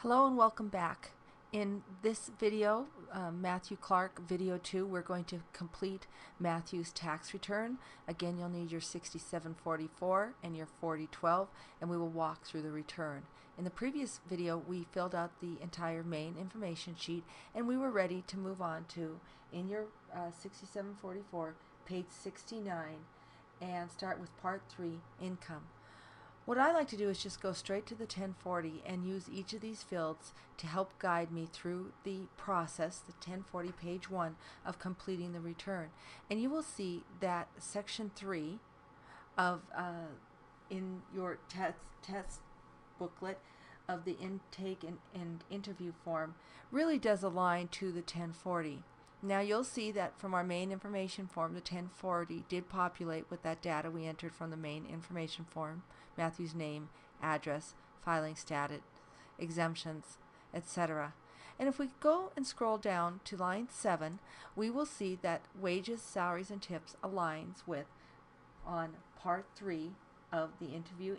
Hello and welcome back. In this video, Matthew Clark video 2, we're going to complete Matthew's tax return. Again, you'll need your 6744 and your 4012, and we will walk through the return. In the previous video, we filled out the entire main information sheet, and we were ready to move on to, in your 6744, page 69, and start with part 3, income. What I like to do is just go straight to the 1040 and use each of these fields to help guide me through the process, the 1040 page 1 of completing the return. And you will see that section 3 of in your test booklet of the intake and interview form really does align to the 1040. Now you'll see that from our main information form, the 1040 did populate with that data we entered from the main information form, Matthew's name, address, filing status, exemptions, etc. And if we go and scroll down to line 7, we will see that wages, salaries, and tips aligns with on part 3 of the interview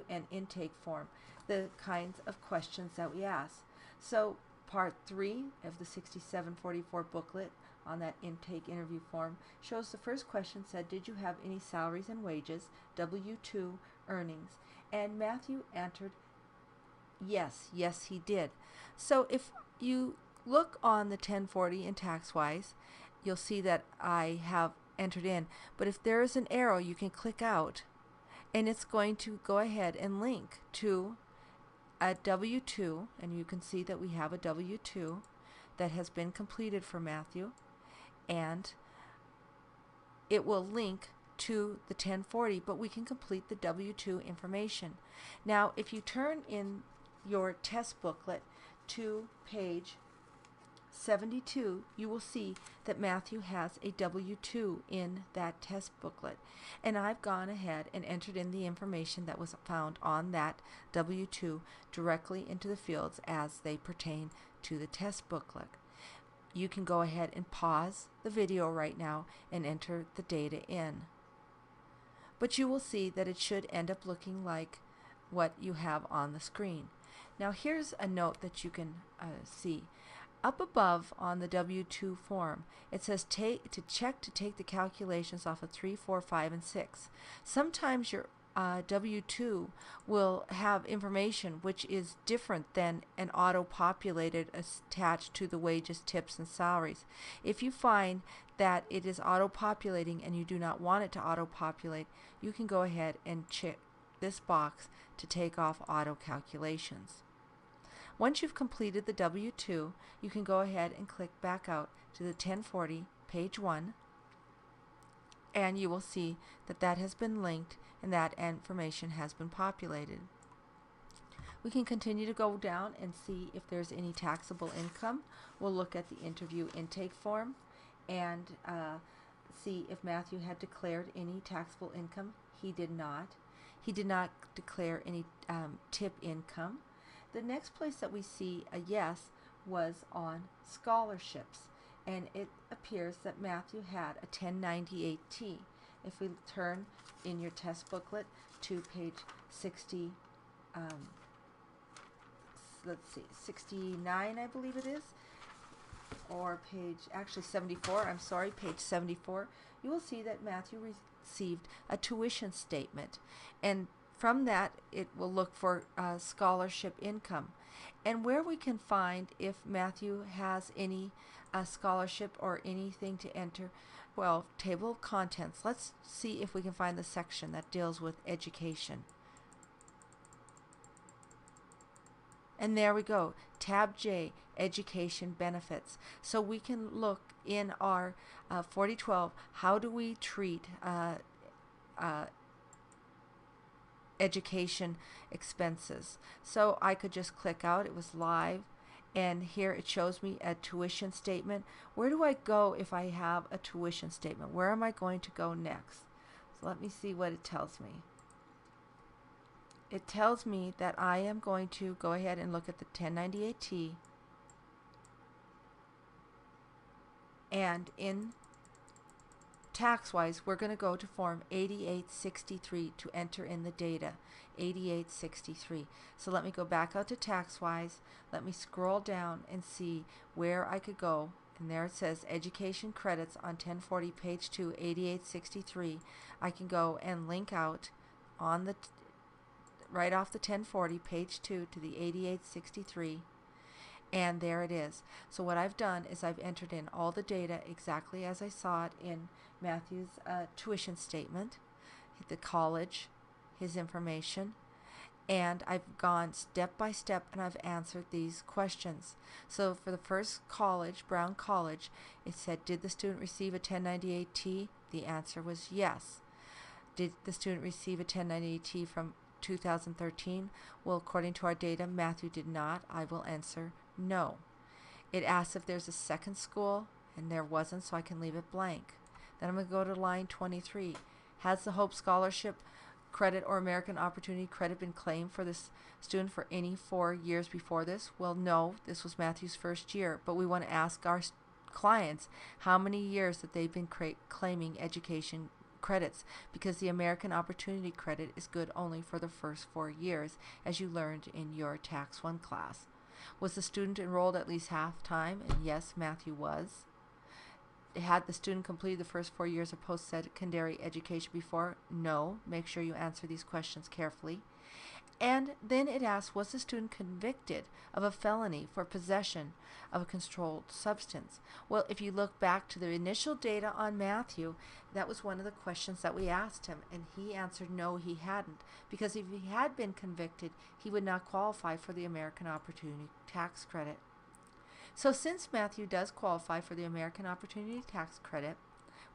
and intake form, the kinds of questions that we ask. So Part 3 of the 6744 booklet on that intake interview form shows the first question said, did you have any salaries and wages, W-2 earnings? And Matthew answered yes, he did. So if you look on the 1040 in TaxWise, you'll see that I have entered in. But if there is an arrow, you can click out, and it's going to go ahead and link to a W-2, and you can see that we have a W-2 that has been completed for Matthew, and it will link to the 1040, but we can complete the W-2 information. Now if you turn in your test booklet to page 72, you will see that Matthew has a W-2 in that test booklet, and I've gone ahead and entered in the information that was found on that W-2 directly into the fields as they pertain to the test booklet. You can go ahead and pause the video right now and enter the data in, but you will see that it should end up looking like what you have on the screen. Now here's a note that you can see. Up above on the W-2 form, it says check to take the calculations off of 3, 4, 5, and 6. Sometimes your W-2 will have information which is different than an auto-populated attached to the wages, tips, and salaries. If you find that it is auto-populating and you do not want it to auto-populate, you can go ahead and check this box to take off auto calculations. Once you've completed the W-2, you can go ahead and click back out to the 1040 page 1, and you will see that that has been linked and that information has been populated. We can continue to go down and see if there's any taxable income. We'll look at the interview intake form and see if Matthew had declared any taxable income. He did not. He did not declare any tip income. The next place that we see a yes was on scholarships, and it appears that Matthew had a 1098T. If we turn in your test booklet to page 60, let's see, 69 I believe it is, or actually 74, I'm sorry, page 74, you will see that Matthew received a tuition statement, and from that it will look for scholarship income, and where we can find if Matthew has any scholarship or anything to enter. Well, table of contents, let's see if we can find the section that deals with education. And there we go, tab J, education benefits. So we can look in our 4012, how do we treat education expenses. So I could just click out, it was live, and here it shows me a tuition statement. Where do I go if I have a tuition statement? Where am I going to go next? So let me see what it tells me. It tells me that I am going to go ahead and look at the 1098T, and in TaxWise, we're going to go to form 8863 to enter in the data. 8863. So let me go back out to TaxWise. Let me scroll down and see where I could go. And there it says education credits on 1040 page 2, 8863. I can go and link out on the right off the 1040 page 2 to the 8863, and there it is. So what I've done is I've entered in all the data exactly as I saw it in Matthew's tuition statement, the college, his information, and I've gone step by step and I've answered these questions. So for the first college, Brown College, it said, did the student receive a 1098T? The answer was yes. Did the student receive a 1098T from 2013? Well, according to our data, Matthew did not. I will answer no. It asks if there's a second school, and there wasn't, so I can leave it blank. Then I'm going to go to line 23. Has the Hope Scholarship credit or American Opportunity credit been claimed for this student for any 4 years before this? Well, no, this was Matthew's first year, but we want to ask our clients how many years that they've been claiming education credits, because the American Opportunity credit is good only for the first 4 years, as you learned in your Tax 1 class. Was the student enrolled at least half time? And yes, Matthew was. Had the student completed the first 4 years of post-secondary education before? No. Make sure you answer these questions carefully. And then it asks, was the student convicted of a felony for possession of a controlled substance? Well, if you look back to the initial data on Matthew, that was one of the questions that we asked him, and he answered no, he hadn't, because if he had been convicted, he would not qualify for the American Opportunity Tax Credit. So since Matthew does qualify for the American Opportunity Tax Credit,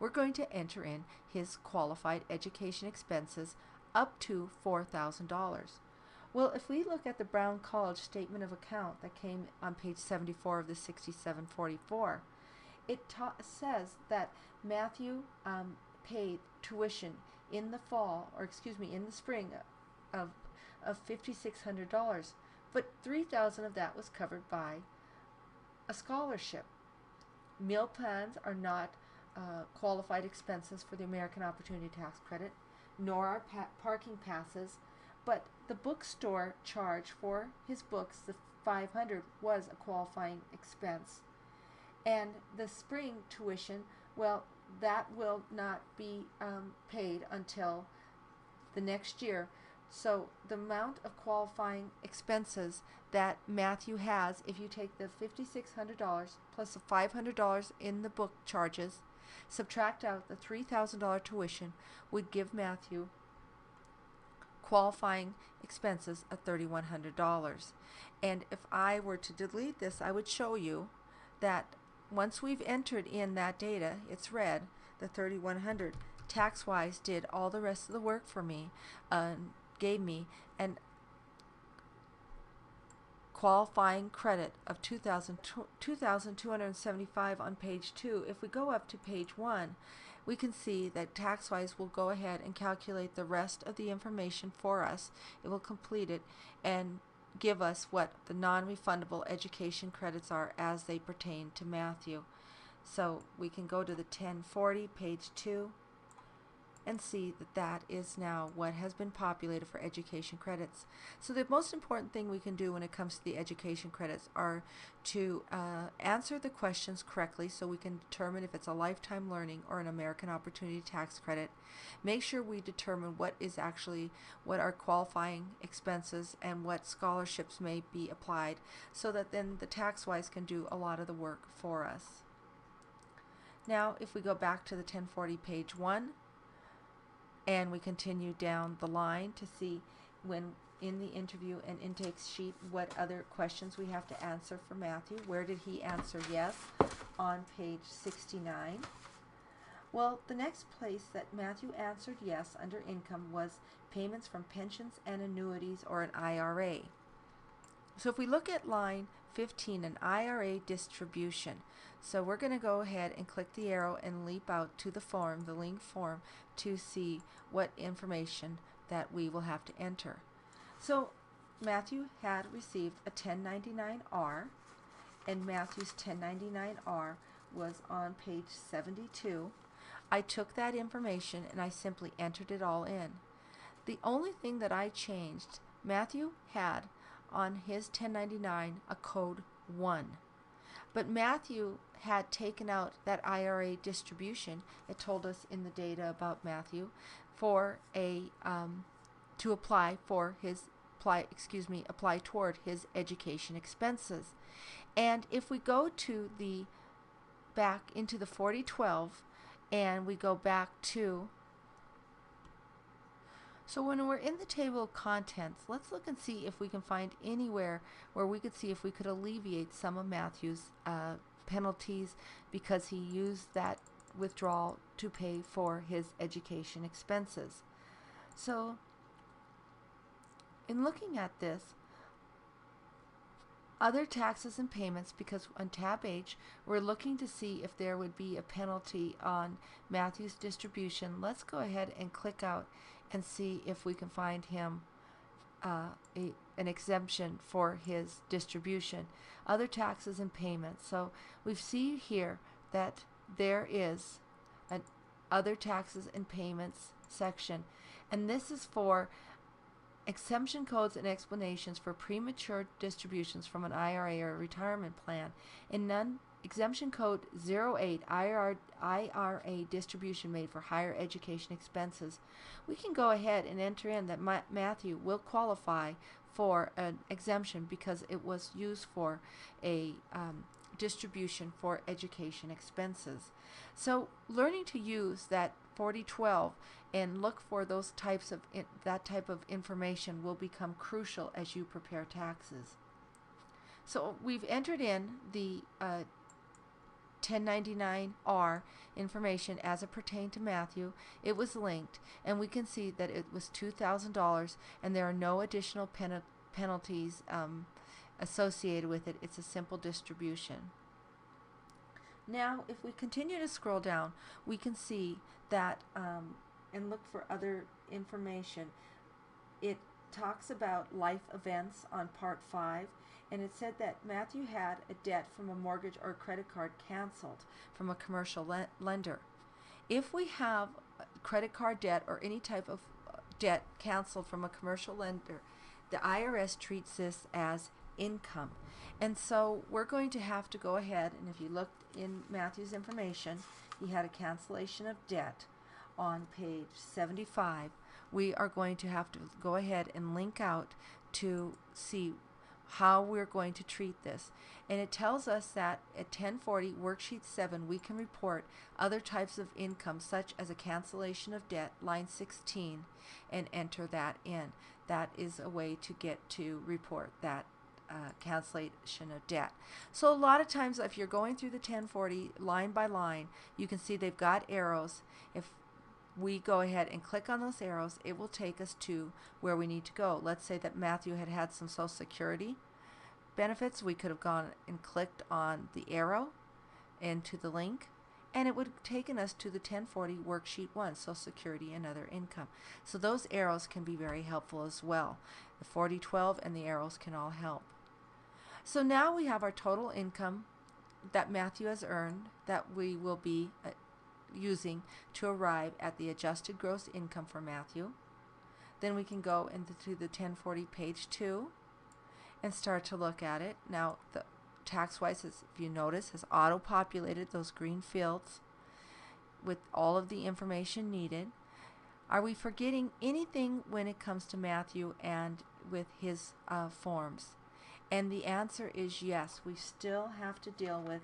we're going to enter in his qualified education expenses up to $4,000. Well, if we look at the Brown College Statement of Account that came on page 74 of the 6744, it says that Matthew paid tuition in the in the spring of $5,600, but $3,000 of that was covered by a scholarship. Meal plans are not qualified expenses for the American Opportunity Tax Credit, nor are parking passes, but the bookstore charge for his books, the $500, was a qualifying expense. And the spring tuition, well, that will not be paid until the next year. So the amount of qualifying expenses that Matthew has, if you take the $5,600 plus the $500 in the book charges, subtract out the $3,000 tuition, would give Matthew qualifying expenses of $3,100. And if I were to delete this, I would show you that once we've entered in that data, it's red, the $3,100. TaxWise did all the rest of the work for me, gave me an qualifying credit of $2,275 on page 2. If we go up to page 1, we can see that TaxWise will go ahead and calculate the rest of the information for us. It will complete it and give us what the non-refundable education credits are as they pertain to Matthew. So we can go to the 1040, page 2, and see that that is now what has been populated for education credits. So the most important thing we can do when it comes to the education credits are to answer the questions correctly, so we can determine if it's a lifetime learning or an American Opportunity Tax Credit. Make sure we determine what are qualifying expenses and what scholarships may be applied, so that then the TaxWise can do a lot of the work for us. Now if we go back to the 1040, page 1, and we continue down the line to see when in the interview and intake sheet what other questions we have to answer for Matthew. Where did he answer yes? On page 69. Well, the next place that Matthew answered yes under income was payments from pensions and annuities, or an IRA. So if we look at line 15, an IRA distribution. So we're going to go ahead and click the arrow and leap out to the form, the link form, to see what information that we will have to enter. So Matthew had received a 1099-R, and Matthew's 1099-R was on page 72. I took that information and I simply entered it all in. The only thing that I changed, Matthew had on his 1099 a code 1. But Matthew had taken out that IRA distribution. It told us in the data about Matthew for a to apply toward his education expenses. And if we go to the back into the 4012 and we go back to, so when we're in the table of contents, let's look and see if we can find anywhere where we could see if we could alleviate some of Matthew's penalties because he used that withdrawal to pay for his education expenses. So in looking at this, other taxes and payments, because on tab H we're looking to see if there would be a penalty on Matthew's distribution. Let's go ahead and click out and see if we can find him an exemption for his distribution. Other taxes and payments. So we see here that there is an other taxes and payments section, and this is for exemption codes and explanations for premature distributions from an IRA or retirement plan. In none exemption code 08 IRA distribution made for higher education expenses, we can go ahead and enter in that Matthew will qualify for an exemption because it was used for a distribution for education expenses. So learning to use that 4012 and look for those types of that type of information will become crucial as you prepare taxes. So we've entered in the 1099-R information as it pertained to Matthew. It was linked, and we can see that it was $2,000, and there are no additional penalties associated with it. It's a simple distribution. Now, if we continue to scroll down, we can see that and look for other information. It talks about life events on part 5, and it said that Matthew had a debt from a mortgage or credit card canceled from a commercial lender. If we have credit card debt or any type of debt canceled from a commercial lender, the IRS treats this as income. And so we're going to have to go ahead, and if you look in Matthew's information, he had a cancellation of debt on page 75. We are going to have to go ahead and link out to see how we're going to treat this. And it tells us that at 1040 worksheet 7 we can report other types of income such as a cancellation of debt, line 16, and enter that in. That is a way to get to report that cancellation of debt. So a lot of times if you're going through the 1040 line by line, you can see they've got arrows. If we go ahead and click on those arrows, it will take us to where we need to go. Let's say that Matthew had some Social Security benefits. We could have gone and clicked on the arrow and to the link, and it would have taken us to the 1040 worksheet 1, Social Security and other income. So those arrows can be very helpful as well. The 4012 and the arrows can all help. So now we have our total income that Matthew has earned that we will be using to arrive at the adjusted gross income for Matthew. Then we can go into the 1040 page 2 and start to look at it. Now the tax-wise, if you notice, has auto-populated those green fields with all of the information needed. Are we forgetting anything when it comes to Matthew and with his forms? And the answer is yes. We still have to deal with,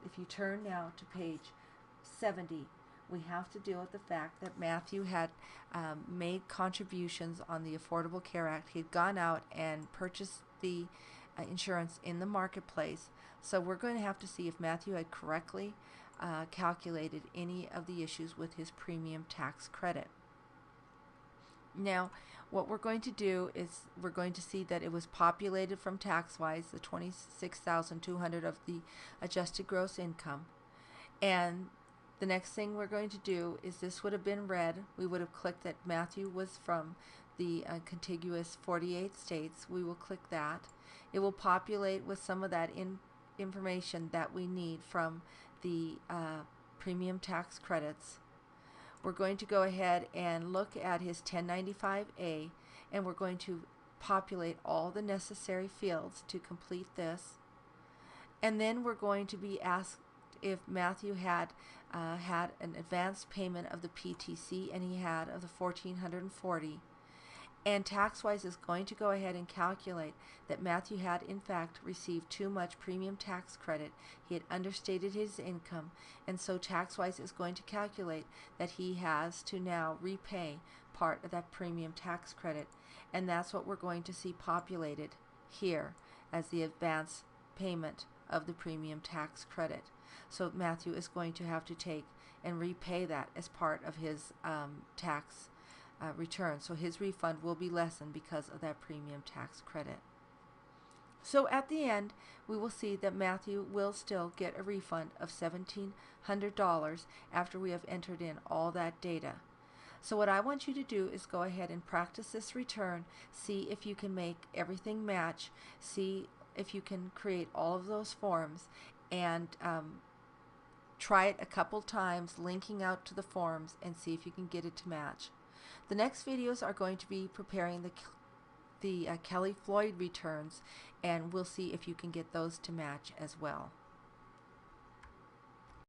if you turn now to page 70, we have to deal with the fact that Matthew had made contributions on the Affordable Care Act. He had gone out and purchased the insurance in the marketplace. So we're going to have to see if Matthew had correctly calculated any of the issues with his premium tax credit. Now, what we're going to do is we're going to see that it was populated from tax-wise, the $26,200 of the adjusted gross income. And the next thing we're going to do is this would have been red. We would have clicked that Matthew was from the contiguous 48 states. We will click that. It will populate with some of that information that we need from the premium tax credits. we're going to go ahead and look at his 1095A, and we're going to populate all the necessary fields to complete this. And then we're going to be asked if Matthew had an advance payment of the PTC, and he had, of the $1,440. And TaxWise is going to go ahead and calculate that Matthew had in fact received too much premium tax credit. He had understated his income, and so TaxWise is going to calculate that he has to now repay part of that premium tax credit. And that's what we're going to see populated here as the advance payment of the premium tax credit. So Matthew is going to have to take and repay that as part of his tax return. So his refund will be lessened because of that premium tax credit. So at the end, we will see that Matthew will still get a refund of $1,700 after we have entered in all that data. So what I want you to do is go ahead and practice this return, see if you can make everything match, see if you can create all of those forms, and try it a couple times, linking out to the forms, and see if you can get it to match. The next videos are going to be preparing the Kelly Floyd returns, and we'll see if you can get those to match as well.